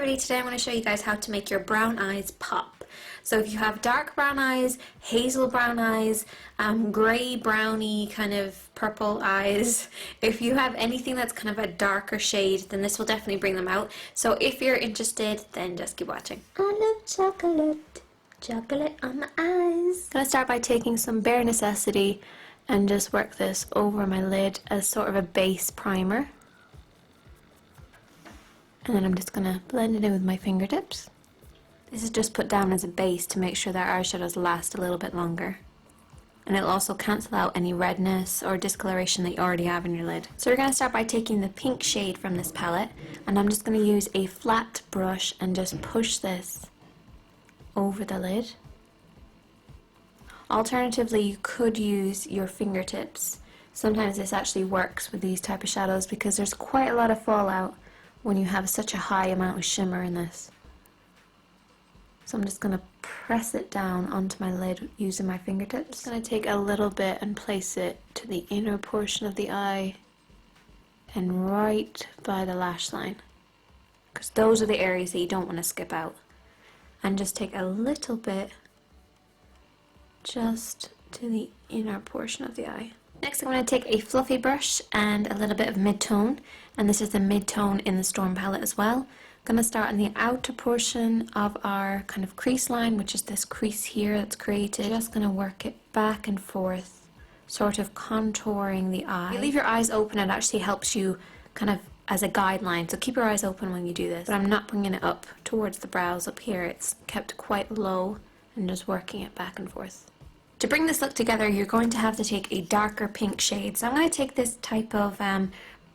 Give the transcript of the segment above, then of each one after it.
everybody, today I'm going to show you guys how to make your brown eyes pop. So if you have dark brown eyes, hazel brown eyes, grey browny kind of purple eyes, if you have anything that's kind of a darker shade, then this will definitely bring them out. So if you're interested, then just keep watching. I love chocolate, chocolate on my eyes. I'm going to start by taking some Bare Necessity and just work this over my lid as sort of a base primer. And then I'm just going to blend it in with my fingertips. This is just put down as a base to make sure that our eyeshadows last a little bit longer. And it'll also cancel out any redness or discoloration that you already have in your lid. So we're going to start by taking the pink shade from this palette, and I'm just going to use a flat brush and just push this over the lid. Alternatively, you could use your fingertips. Sometimes this actually works with these type of shadows because there's quite a lot of fallout when you have such a high amount of shimmer in this. So I'm just going to press it down onto my lid using my fingertips. I'm just going to take a little bit and place it to the inner portion of the eye and right by the lash line, because those are the areas that you don't want to skip out. And just take a little bit just to the inner portion of the eye. Next, I'm going to take a fluffy brush and a little bit of mid-tone, and this is the mid-tone in the Storm palette as well. I'm going to start on the outer portion of our kind of crease line, which is this crease here that's created. Just going to work it back and forth, sort of contouring the eye. If you leave your eyes open, it actually helps you kind of as a guideline, so keep your eyes open when you do this. But I'm not bringing it up towards the brows up here, it's kept quite low and just working it back and forth. To bring this look together, you're going to have to take a darker pink shade. So I'm going to take this type of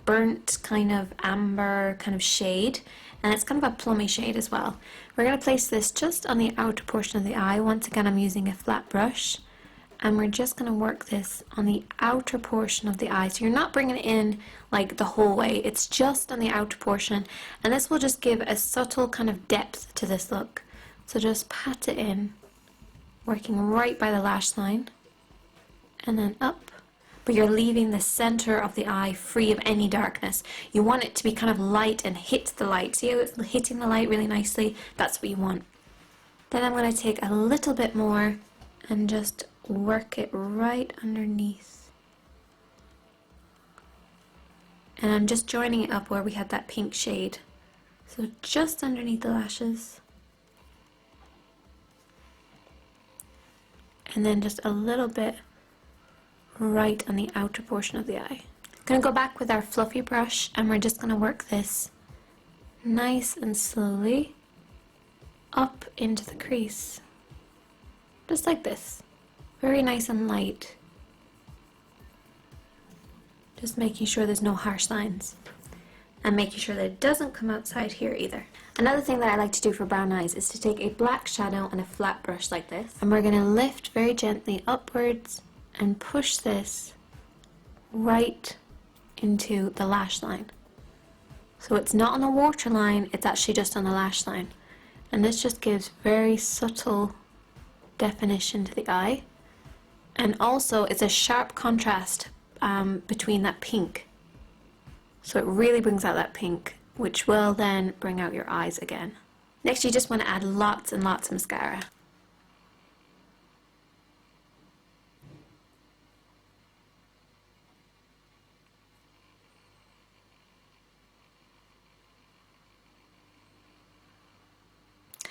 burnt kind of amber kind of shade, and it's kind of a plummy shade as well. We're going to place this just on the outer portion of the eye. Once again, I'm using a flat brush, and we're just going to work this on the outer portion of the eye. So you're not bringing it in like the whole way, it's just on the outer portion, and this will just give a subtle kind of depth to this look. So just pat it in, working right by the lash line, and then up, but you're leaving the center of the eye free of any darkness. You want it to be kind of light and hit the light. See how it's hitting the light really nicely? That's what you want. Then I'm going to take a little bit more and just work it right underneath. And I'm just joining it up where we had that pink shade. So just underneath the lashes. And then just a little bit right on the outer portion of the eye. I'm going to go back with our fluffy brush, and we're just going to work this nice and slowly up into the crease. Just like this. Very nice and light. Just making sure there's no harsh lines. And making sure that it doesn't come outside here either. Another thing that I like to do for brown eyes is to take a black shadow and a flat brush like this, and we're going to lift very gently upwards and push this right into the lash line. So it's not on the waterline, it's actually just on the lash line. And this just gives very subtle definition to the eye. And also it's a sharp contrast between that pink. So it really brings out that pink, which will then bring out your eyes again. Next, you just want to add lots and lots of mascara.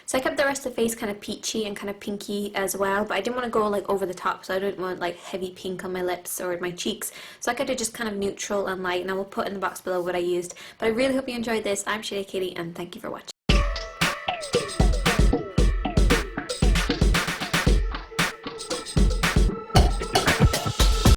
So I kept the rest of the face kind of peachy and kind of pinky as well, but I didn't want to go like over the top, so I didn't want like heavy pink on my lips or my cheeks. So I could do just kind of neutral and light, and I will put in the box below what I used. But I really hope you enjoyed this. I'm Shady Katie, and thank you for watching.